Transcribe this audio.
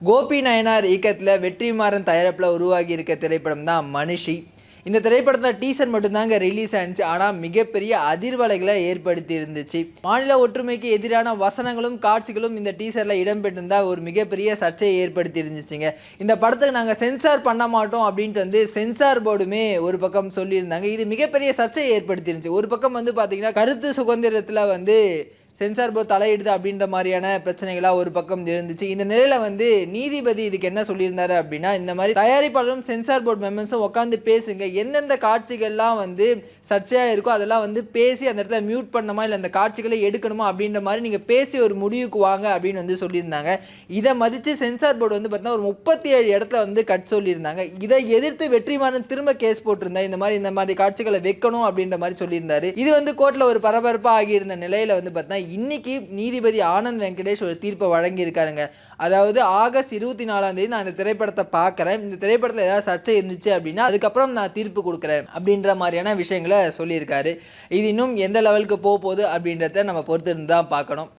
கோபி நயனார் இயக்கத்தில் வெற்றிமாறன் தயாரிப்பில் உருவாகி இருக்க திரைப்படம் தான் மனுஷி. இந்த திரைப்படத்தில் டீசர் மட்டும்தாங்க ரிலீஸ் ஆனிச்சு. ஆனால் மிகப்பெரிய அதிர்வலைகளை ஏற்படுத்தி இருந்துச்சு. மாநில ஒற்றுமைக்கு எதிரான வசனங்களும் காட்சிகளும் இந்த டீசரில் இடம்பெற்றிருந்தா ஒரு மிகப்பெரிய சர்ச்சையை ஏற்படுத்தி இருந்துச்சுங்க. இந்த படத்துக்கு நாங்கள் சென்சார் பண்ண மாட்டோம் அப்படின்ட்டு சென்சார் போர்டுமே ஒரு பக்கம் சொல்லியிருந்தாங்க. இது மிகப்பெரிய சர்ச்சையை ஏற்படுத்தி இருந்துச்சு. ஒரு பக்கம் பார்த்தீங்கன்னா கருத்து சுதந்திரத்தில் சென்சார் போர்டு தலையிடுது அப்படின்ற மாதிரியான பிரச்சனைகளாக ஒரு பக்கம் இருந்துச்சு. இந்த நிலையில் நீதிபதி இதுக்கு என்ன சொல்லியிருந்தாரு அப்படின்னா, இந்த மாதிரி தயாரிப்பாளரும் சென்சார் போர்டு மெம்பர்ஸும் உட்காந்து பேசுங்க, எந்தெந்த காட்சிகள்லாம் சர்ச்சையாக இருக்கோ அதெல்லாம் பேசி அந்த இடத்துல மியூட் பண்ணணுமா இல்லை அந்த காட்சிகளை எடுக்கணுமா அப்படின்ற மாதிரி நீங்கள் பேசி ஒரு முடிவுக்கு வாங்க அப்படின்னு சொல்லியிருந்தாங்க. இதை மதித்து சென்சார் போர்டு பார்த்தீங்கன்னா ஒரு 37 இடத்துல கட் சொல்லியிருந்தாங்க. இதை எதிர்த்து வெற்றிமாறன் திரும்ப கேஸ் போட்டிருந்தா இந்த மாதிரி காட்சிகளை வைக்கணும் அப்படின்ற மாதிரி சொல்லியிருந்தாரு. இது கோர்ட்டில் ஒரு பரபரப்பாக ஆகியிருந்த நிலையில் பார்த்தீங்கன்னா இன்னைக்கு நீதிபதி ஆனந்த் வெங்கடேஷ் ஒரு தீர்ப்பை வழங்கியிருக்காருங்க. அதாவது ஆகஸ்ட் 24ஆம் தேதி நான் இந்த திரைப்படத்தை பார்க்குறேன், இந்த திரைப்படத்தில் ஏதாவது சர்ச்சை இருந்துச்சு அப்படின்னா அதுக்கப்புறம் நான் தீர்ப்பு கொடுக்குறேன் அப்படின்ற மாதிரியான விஷயங்களை சொல்லியிருக்காரு. இது இன்னும் எந்த லெவலுக்கு போகுது அப்படின்றத நம்ம பொறுத்து இருந்து தான் பார்க்கணும்.